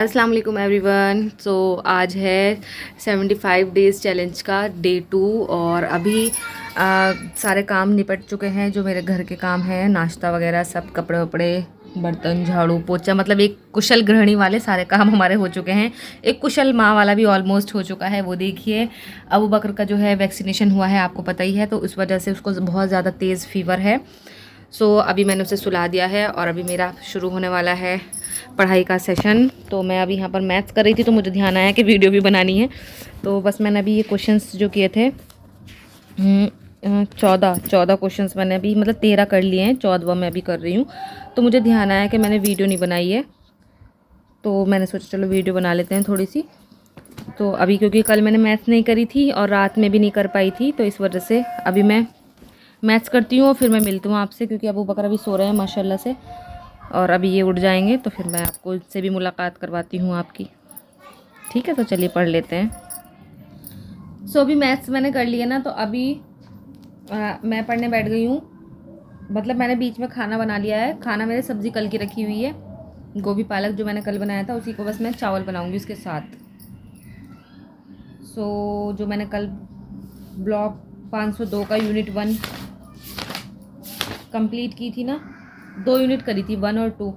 अस्सलाम वालेकुम एवरीवन। सो आज है 75 डेज़ चैलेंज का डे 2 और अभी सारे काम निपट चुके हैं। जो मेरे घर के काम हैं, नाश्ता वगैरह सब, कपड़े वपड़े, बर्तन, झाड़ू पोछा, मतलब एक कुशल गृहिणी वाले सारे काम हमारे हो चुके हैं। एक कुशल माँ वाला भी ऑलमोस्ट हो चुका है। वो देखिए, अबू बकर का जो है वैक्सीनेशन हुआ है, आपको पता ही है, तो उस वजह से उसको बहुत ज़्यादा तेज़ फीवर है। सो अभी मैंने उसे सुला दिया है और अभी मेरा शुरू होने वाला है पढ़ाई का सेशन। तो मैं अभी यहाँ पर मैथ्स कर रही थी, तो मुझे ध्यान आया कि वीडियो भी बनानी है। तो बस मैंने अभी ये क्वेश्चंस जो किए थे, 14 क्वेश्चंस मैंने अभी, मतलब 13 कर लिए हैं, 14वां मैं अभी कर रही हूँ। तो मुझे ध्यान आया कि मैंने वीडियो नहीं बनाई है, तो मैंने सोचा चलो वीडियो बना लेते हैं थोड़ी सी। तो अभी क्योंकि कल मैंने मैथ्स नहीं करी थी और रात में भी नहीं कर पाई थी, तो इस वजह से अभी मैं मैथ्स करती हूँ और फिर मैं मिलती हूँ आपसे, क्योंकि अबू बकर अभी सो रहे हैं माशाल्लाह से, और अभी ये उठ जाएंगे तो फिर मैं आपको इससे भी मुलाकात करवाती हूँ आपकी। ठीक है, तो चलिए पढ़ लेते हैं। सो अभी मैथ्स मैंने कर लिया ना, तो अभी मैं पढ़ने बैठ गई हूँ। मतलब मैंने बीच में खाना बना लिया है। खाना मेरे सब्ज़ी कल की रखी हुई है, गोभी पालक जो मैंने कल बनाया था, उसी को बस मैं चावल बनाऊँगी उसके साथ। सो जो मैंने कल ब्लॉक 502 का यूनिट 1 कंप्लीट की थी ना, 2 यूनिट करी थी, 1 और 2,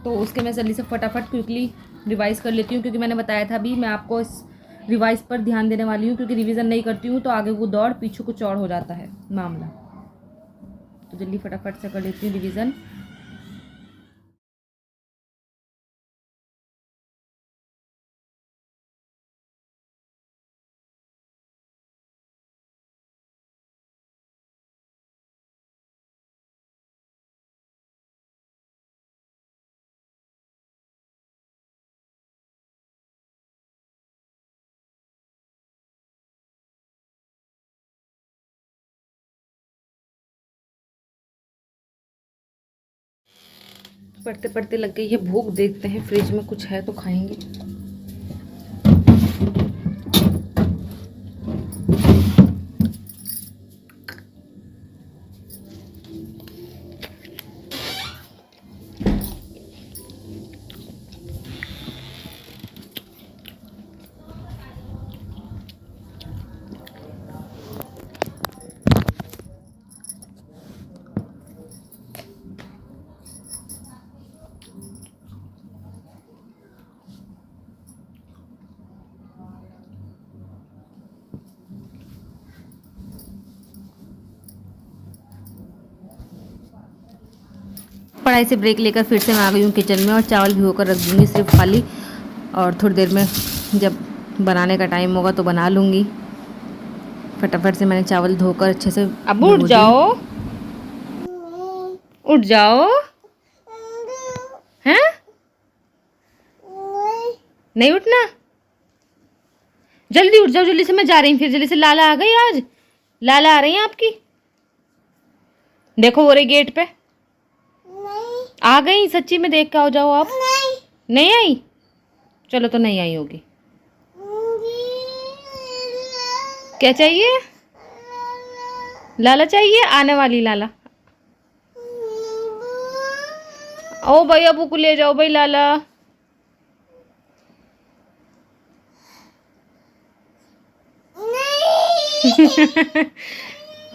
तो उसके मैं जल्दी से फटाफट क्विकली रिवाइज़ कर लेती हूँ, क्योंकि मैंने बताया था अभी मैं आपको इस रिवाइज़ पर ध्यान देने वाली हूँ, क्योंकि रिवीजन नहीं करती हूँ तो आगे वो दौड़ पीछे कुछ और हो जाता है मामला। तो जल्दी फटाफट से कर लेती हूँ रिवीजन। पढ़ते पढ़ते लग गई है भूख, देखते हैं फ्रिज में कुछ है तो खाएंगे। पढ़ाई से ब्रेक लेकर फिर से मैं आ गई हूँ किचन में, और चावल भिगो कर रख दूँगी सिर्फ खाली, और थोड़ी देर में जब बनाने का टाइम होगा तो बना लूँगी। फटाफट से मैंने चावल धोकर अच्छे से, अब उठ जाओ, उठ जाओ, हैं? नहीं उठना, जल्दी उठ जाओ, जल्दी से, मैं जा रही हूँ फिर जल्दी से। लाला आ गई, आज लाला आ रही है आपकी, देखो वो रही गेट पे। आ गई सच्ची में, देख के आओ, जाओ आप। नहीं आई, चलो तो नहीं आई होगी। क्या चाहिए? लाला चाहिए, आने वाली लाला। ओ भाई, अबू को ले जाओ भाई लाला।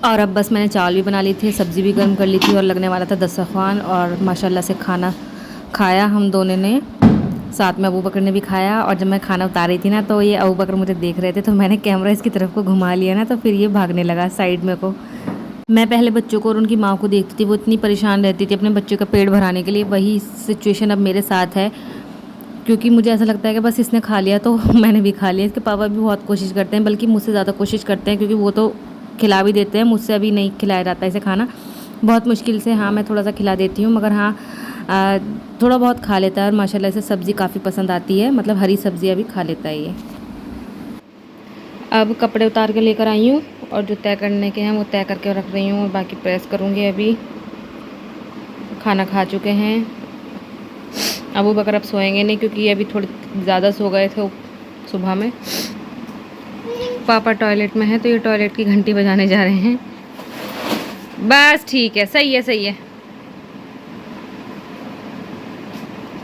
और अब बस मैंने चावल भी बना ली थी, सब्ज़ी भी गर्म कर ली थी, और लगने वाला था दस्तरखान, और माशाल्लाह से खाना खाया हम दोनों ने, साथ में अबू बकर ने भी खाया। और जब मैं खाना उतार रही थी ना, तो ये अबू बकर मुझे देख रहे थे, तो मैंने कैमरा इसकी तरफ को घुमा लिया ना, तो फिर ये भागने लगा साइड में को। मैं पहले बच्चों को और उनकी माँ को देखती थी, वो इतनी परेशान रहती थी अपने बच्चों का पेट भराने के लिए। वही सिचुएशन अब मेरे साथ है, क्योंकि मुझे ऐसा लगता है कि बस इसने खा लिया तो मैंने भी खा लिया। इसके पापा भी बहुत कोशिश करते हैं, बल्कि मुझसे ज़्यादा कोशिश करते हैं, क्योंकि वो तो खिला भी देते हैं, मुझसे अभी नहीं खिलाया जाता इसे खाना, बहुत मुश्किल से। हाँ, मैं थोड़ा सा खिला देती हूँ, मगर हाँ थोड़ा बहुत खा लेता है, और माशाल्लाह से सब्ज़ी काफ़ी पसंद आती है, मतलब हरी सब्ज़ियाँ भी खा लेता है ये। अब कपड़े उतार के लेकर आई हूँ, और जो तय करने के हैं वो तय करके रख रही हूँ, और बाकी प्रेस करूँगी। अभी खाना खा चुके हैं अबू बकर, अब सोएंगे नहीं, क्योंकि ये अभी थोड़े ज़्यादा सो गए थे सुबह में। पापा टॉयलेट में है, तो ये टॉयलेट की घंटी बजाने जा रहे हैं। बस ठीक है, सही है, सही है,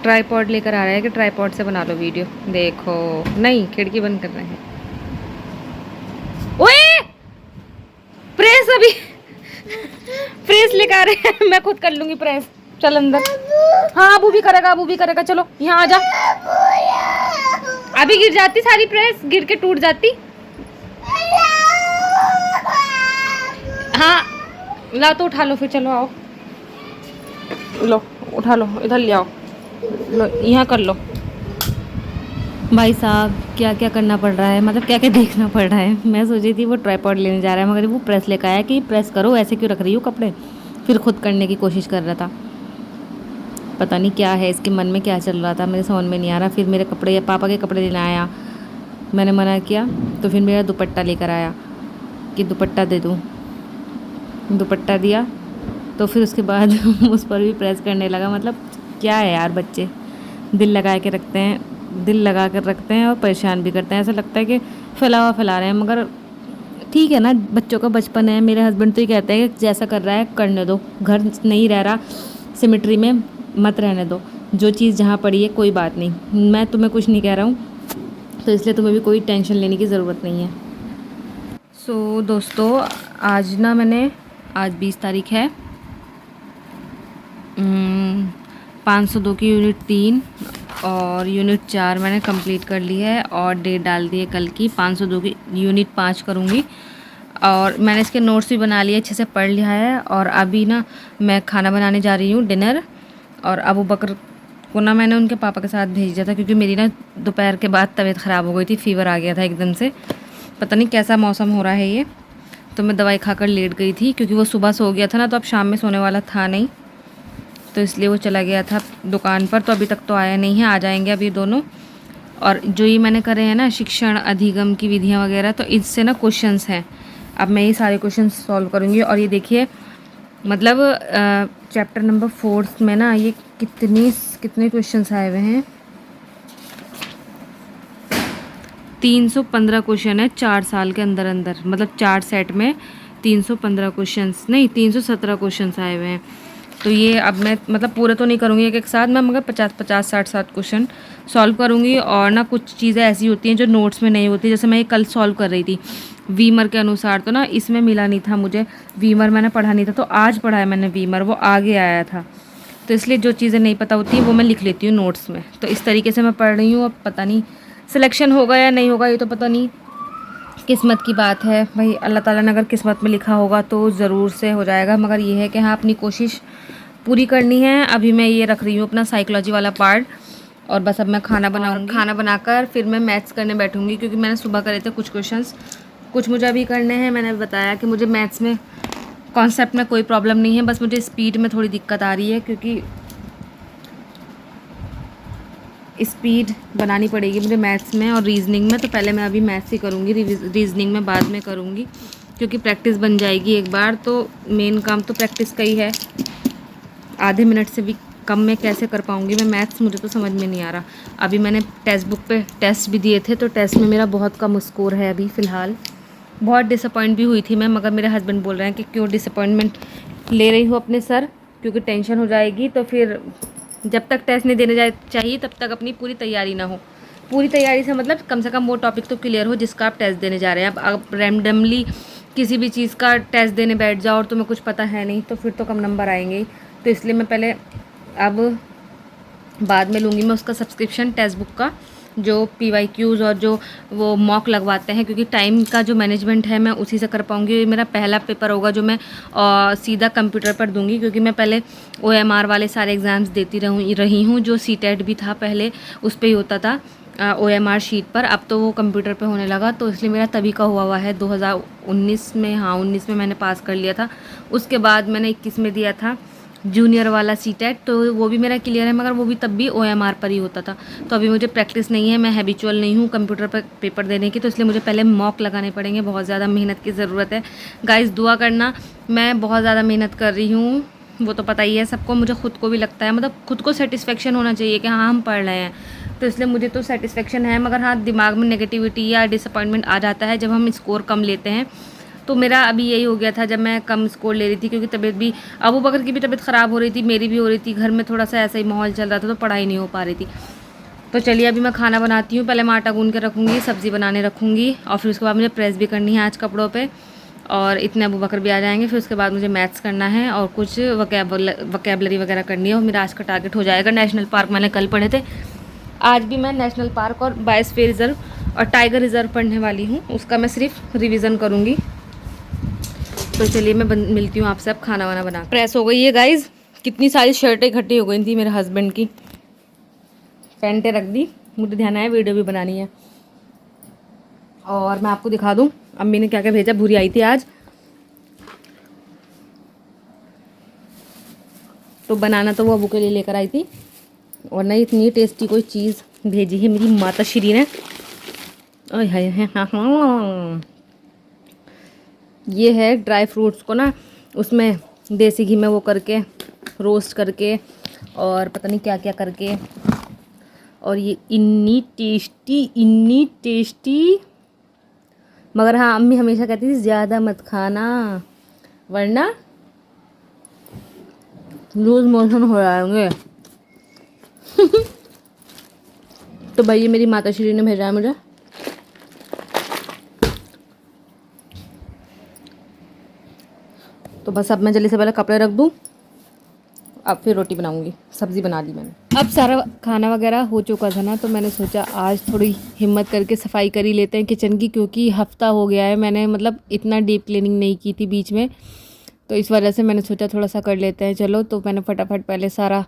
ट्राईपॉड लेकर आ रहा है कि ट्राईपॉड से बना लो वीडियो। देखो, नहीं, खिड़की बंद कर रहे हैं। ओए प्रेस अभी प्रेस लेकर आ रहे हैं। मैं खुद कर लूंगी प्रेस। चल अंदर। हाँ, अबू भी करेगा, अबू भी करेगा। चलो यहाँ आ जा। अभी गिर जाती सारी प्रेस, गिर के टूट जाती। हाँ ला तो उठा लो फिर। चलो आओ, लो उठा लो, इधर ले आओ, लो यहाँ कर लो। भाई साहब क्या क्या करना पड़ रहा है, मतलब क्या क्या देखना पड़ रहा है। मैं सोची थी वो ट्राईपॉड लेने जा रहा है, मगर वो प्रेस लेकर आया कि प्रेस करो, ऐसे क्यों रख रही हो कपड़े। फिर खुद करने की कोशिश कर रहा था। पता नहीं क्या है इसके मन में, क्या चल रहा था, मेरे समझ में नहीं आ रहा। फिर मेरे कपड़े या पापा के कपड़े लेने आया, मैंने मना किया तो फिर मेरा दुपट्टा लेकर आया कि दुपट्टा दे दूँ। दुपट्टा दिया तो फिर उसके बाद उस पर भी प्रेस करने लगा। मतलब क्या है यार, बच्चे दिल लगा के रखते हैं, दिल लगा कर रखते हैं और परेशान भी करते हैं। ऐसा लगता है कि फैलावा फैला रहे हैं, मगर ठीक है ना, बच्चों का बचपन है। मेरे हस्बैंड तो ये कहते हैं कि जैसा कर रहा है करने दो, घर नहीं रह रहा, सिमेट्री में मत रहने दो, जो चीज़ जहाँ पड़ी है कोई बात नहीं, मैं तुम्हें कुछ नहीं कह रहा हूँ, तो इसलिए तुम्हें भी कोई टेंशन लेने की ज़रूरत नहीं है। सो दोस्तों, आज ना मैंने, आज 20 तारीख है, 502 की यूनिट 3 और यूनिट 4 मैंने कंप्लीट कर ली है और डेट डाल दी है कल की। 502 की यूनिट 5 करूँगी और मैंने इसके नोट्स भी बना लिए, अच्छे से पढ़ लिया है। और अभी ना मैं खाना बनाने जा रही हूँ, डिनर। और अबू बकर को ना मैंने उनके पापा के साथ भेज दिया था, क्योंकि मेरी ना दोपहर के बाद तबीयत ख़राब हो गई थी, फ़ीवर आ गया था एकदम से। पता नहीं कैसा मौसम हो रहा है ये, तो मैं दवाई खाकर लेट गई थी, क्योंकि वो सुबह सो गया था ना, तो अब शाम में सोने वाला था नहीं, तो इसलिए वो चला गया था दुकान पर। तो अभी तक तो आया नहीं है, आ जाएंगे अभी दोनों। और जो ये मैंने करे हैं ना शिक्षण अधिगम की विधियाँ वगैरह, तो इससे ना क्वेश्चंस हैं, अब मैं ये सारे क्वेश्चन सॉल्व करूँगी। और ये देखिए, मतलब चैप्टर नंबर 4 में ना ये कितने क्वेश्चंस आए हुए हैं। 315 क्वेश्चन है 4 साल के अंदर अंदर, मतलब 4 सेट में 315 क्वेश्चंस, नहीं 317 क्वेश्चंस आए हुए हैं। तो ये अब मैं मतलब पूरे तो नहीं करूँगी एक एक साथ, मैं मगर 50-50 60-60 क्वेश्चन सॉल्व करूँगी। और ना कुछ चीज़ें ऐसी होती हैं जो नोट्स में नहीं होती, जैसे मैं ये कल सॉल्व कर रही थी वीमर के अनुसार, तो ना इसमें मिला नहीं था मुझे, वीमर मैंने पढ़ा नहीं था, तो आज पढ़ा है मैंने वीमर, वो आगे आया था। तो इसलिए जो चीज़ें नहीं पता होती वो मैं लिख लेती हूँ नोट्स में। तो इस तरीके से मैं पढ़ रही हूँ। अब पता नहीं सिलेक्शन होगा या नहीं होगा, ये तो पता नहीं, किस्मत की बात है भाई। अल्लाह ताला ने अगर किस्मत में लिखा होगा तो ज़रूर से हो जाएगा, मगर ये है कि हाँ, अपनी कोशिश पूरी करनी है। अभी मैं ये रख रही हूँ अपना साइकोलॉजी वाला पार्ट, और बस अब मैं खाना बनाऊँगी। खाना बनाकर फिर मैं मैथ्स करने बैठूँगी, क्योंकि मैंने सुबह करे थे कुछ क्वेश्चंस, कुछ मुझे अभी करने हैं। मैंने बताया कि मुझे मैथ्स में कॉन्सेप्ट में कोई प्रॉब्लम नहीं है, बस मुझे स्पीड में थोड़ी दिक्कत आ रही है, क्योंकि स्पीड बनानी पड़ेगी मुझे मैथ्स में और रीजनिंग में। तो पहले मैं अभी मैथ्स ही करूँगी, रीजनिंग में बाद में करूँगी, क्योंकि प्रैक्टिस बन जाएगी एक बार। तो मेन काम तो प्रैक्टिस का ही है, आधे मिनट से भी कम में कैसे कर पाऊँगी मैं मैथ्स, मुझे तो समझ में नहीं आ रहा। अभी मैंने टेक्स्ट बुक पे टेस्ट भी दिए थे, तो टेस्ट में मेरा बहुत कम स्कोर है अभी फ़िलहाल। बहुत डिसअपॉइंट भी हुई थी मैं, मगर मेरे हस्बैंड बोल रहे हैं कि क्यों डिसअपॉइंटमेंट ले रही हो अपने सर, क्योंकि टेंशन हो जाएगी। तो फिर जब तक टेस्ट नहीं देने चाहिए तब तक अपनी पूरी तैयारी ना हो। पूरी तैयारी से मतलब कम से कम वो टॉपिक तो क्लियर हो जिसका आप टेस्ट देने जा रहे हैं। अब आप रैंडमली किसी भी चीज़ का टेस्ट देने बैठ जाओ और तुम्हें कुछ पता है नहीं, तो फिर तो कम नंबर आएंगे ही। तो इसलिए मैं पहले, अब बाद में लूँगी मैं उसका सब्सक्रिप्शन टेक्स्ट बुक का, जो PYQs और जो वो मॉक लगवाते हैं, क्योंकि टाइम का जो मैनेजमेंट है मैं उसी से कर पाऊँगी। ये मेरा पहला पेपर होगा जो मैं सीधा कंप्यूटर पर दूंगी, क्योंकि मैं पहले OMR वाले सारे एग्ज़ाम्स देती रही हूँ। जो CTET भी था पहले उस पर ही होता था OMR शीट पर, अब तो वो कंप्यूटर पे होने लगा, तो इसलिए मेरा तभी का हुआ है 2019 में। हाँ 19 में मैंने पास कर लिया था, उसके बाद मैंने 21 में दिया था जूनियर वाला CTET, तो वो भी मेरा क्लियर है, मगर वो भी तब भी OMR पर ही होता था। तो अभी मुझे प्रैक्टिस नहीं है, मैं हैबिचुअल नहीं हूँ कंप्यूटर पर पेपर देने की, तो इसलिए मुझे पहले मॉक लगाने पड़ेंगे। बहुत ज़्यादा मेहनत की ज़रूरत है गाइस, दुआ करना। मैं बहुत ज़्यादा मेहनत कर रही हूँ, वो तो पता ही है सबको, मुझे खुद को भी लगता है, मतलब खुद को सेटिस्फेक्शन होना चाहिए कि हाँ हम पढ़ रहे हैं, तो इसलिए मुझे तो सेटिस्फेक्शन है। मगर हाँ, दिमाग में नेगेटिविटी या डिसअपॉइंटमेंट आ जाता है जब हम स्कोर कम लेते हैं, तो मेरा अभी यही हो गया था जब मैं कम स्कोर ले रही थी, क्योंकि तबीयत भी, अबू बकर की भी तबीयत ख़राब हो रही थी, मेरी भी हो रही थी, घर में थोड़ा सा ऐसा ही माहौल चल रहा था, तो पढ़ाई नहीं हो पा रही थी। तो चलिए अभी मैं खाना बनाती हूँ। पहले मैं आटा गूंद के रखूँगी, सब्ज़ी बनाने रखूँगी, और फिर उसके बाद मुझे प्रेस भी करनी है आज कपड़ों पे, और इतने अबू बकर भी आ जाएंगे। फिर उसके बाद मुझे मैथ्स करना है और कुछ वोकैबलरी वगैरह करनी है, और मेरा आज का टारगेट हो जाएगा। नेशनल पार्क मैंने कल पढ़े थे, आज भी मैं नेशनल पार्क और बायोस्फीयर रिजर्व और टाइगर रिजर्व पढ़ने वाली हूँ, उसका मैं सिर्फ रिवीजन करूँगी। तो चलिए मैं मिलती हूँ आपसे अब खाना वाना बना। प्रेस हो गई है गाइज़, कितनी सारी शर्टें इकट्ठी हो गई थी मेरे हस्बैंड की, पैंटें रख दी, मुझे ध्यान आया वीडियो भी बनानी है। और मैं आपको दिखा दूँ अम्मी ने क्या क्या भेजा। भूरी आई थी आज, तो बनाना तो वो अबू के लिए लेकर आई थी, और नहीं इतनी टेस्टी कोई चीज़ भेजी है मेरी माता श्री ने। ओए हाय हाय हाँ, ये है ड्राई फ्रूट्स को ना उसमें देसी घी में वो करके रोस्ट करके और पता नहीं क्या क्या करके, और ये इन्नी टेस्टी। मगर हाँ अम्मी हमेशा कहती थी ज़्यादा मत खाना वरना लूज मोशन हो जाएंगे। तो भाई ये मेरी माता श्री ने भेजा है मुझे। तो बस अब मैं जल्दी से पहले कपड़े रख दूँ, अब फिर रोटी बनाऊंगी। सब्ज़ी बना दी मैंने। अब सारा खाना वगैरह हो चुका था ना, तो मैंने सोचा आज थोड़ी हिम्मत करके सफाई कर ही लेते हैं किचन की, क्योंकि हफ्ता हो गया है मैंने मतलब इतना डीप क्लीनिंग नहीं की थी बीच में, तो इस वजह से मैंने सोचा थोड़ा सा कर लेते हैं। चलो तो मैंने फटाफट पहले सारा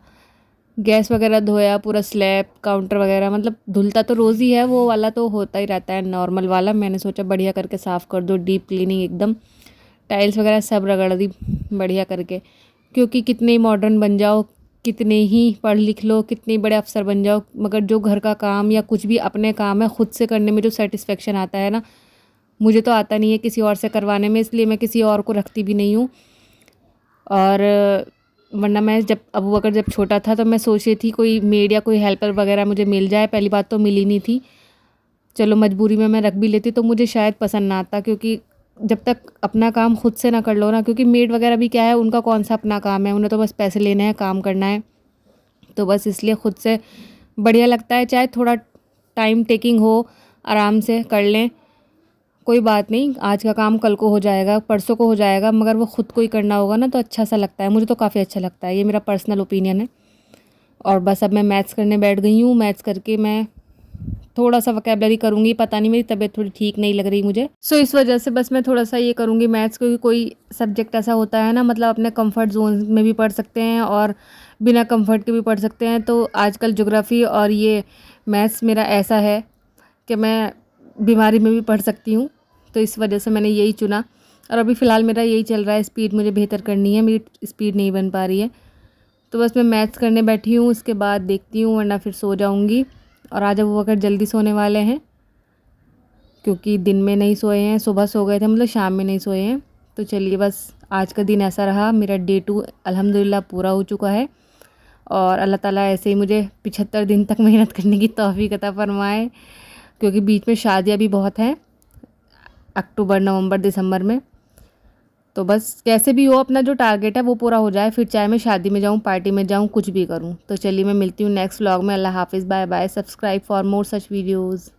गैस वगैरह धोया, पूरा स्लैब काउंटर वगैरह, मतलब धुलता तो रोज़ ही है, वो वाला तो होता ही रहता है नॉर्मल वाला। मैंने सोचा बढ़िया करके साफ़ कर दो, डीप क्लीनिंग एकदम, टाइल्स वगैरह सब रगड़ दी बढ़िया करके। क्योंकि कितने ही मॉडर्न बन जाओ, कितने ही पढ़ लिख लो, कितने बड़े अफसर बन जाओ, मगर जो घर का काम या कुछ भी अपने काम है खुद से करने में जो सेटिस्फेक्शन आता है ना, मुझे तो आता नहीं है किसी और से करवाने में, इसलिए मैं किसी और को रखती भी नहीं हूँ। और वरना मैं जब अबू बकर जब छोटा था तो मैं सोच रही थी कोई मेड या कोई हेल्पर वगैरह मुझे मिल जाए। पहली बात तो मिली नहीं थी, चलो मजबूरी में मैं रख भी लेती तो मुझे शायद पसंद ना आता, क्योंकि जब तक अपना काम खुद से ना कर लो ना, क्योंकि मेड वगैरह भी क्या है, उनका कौन सा अपना काम है, उन्हें तो बस पैसे लेने हैं, काम करना है। तो बस इसलिए खुद से बढ़िया लगता है, चाहे थोड़ा टाइम टेकिंग हो, आराम से कर लें, कोई बात नहीं, आज का काम कल को हो जाएगा, परसों को हो जाएगा, मगर वो ख़ुद को ही करना होगा ना तो अच्छा सा लगता है। मुझे तो काफ़ी अच्छा लगता है, ये मेरा पर्सनल ओपिनियन है। और बस अब मैं मैथ्स करने बैठ गई हूँ। मैथ्स करके मैं थोड़ा सा वोकैबलरी करूँगी, पता नहीं मेरी तबीयत थोड़ी ठीक नहीं लग रही मुझे, सो इस वजह से बस मैं थोड़ा सा ये करूँगी मैथ्स, क्योंकि कोई सब्जेक्ट ऐसा होता है ना, मतलब अपने कंफर्ट जोन में भी पढ़ सकते हैं और बिना कंफर्ट के भी पढ़ सकते हैं। तो आजकल ज्योग्राफी और ये मैथ्स मेरा ऐसा है कि मैं बीमारी में भी पढ़ सकती हूँ, तो इस वजह से मैंने यही चुना। और अभी फ़िलहाल मेरा यही चल रहा है, स्पीड मुझे बेहतर करनी है, मेरी स्पीड नहीं बन पा रही है। तो बस मैं मैथ्स करने बैठी हूँ, उसके बाद देखती हूँ, वरना फिर सो जाऊँगी। और आज वो अगर जल्दी सोने वाले हैं, क्योंकि दिन में नहीं सोए हैं, सुबह सो गए थे, मतलब शाम में नहीं सोए हैं। तो चलिए बस आज का दिन ऐसा रहा, मेरा डे 2 अल्हम्दुलिल्लाह पूरा हो चुका है। और अल्लाह ताला ऐसे ही मुझे 75 दिन तक मेहनत करने की तौफीक अता फरमाए, क्योंकि बीच में शादियाँ भी बहुत हैं, अक्टूबर नवंबर दिसंबर में। तो बस कैसे भी हो अपना जो टारगेट है वो पूरा हो जाए, फिर चाहे मैं शादी में जाऊँ, पार्टी में जाऊँ, कुछ भी करूँ। तो चलिए मैं मिलती हूँ नेक्स्ट व्लॉग में। अल्लाह हाफिज़, bye bye. Subscribe for more such videos.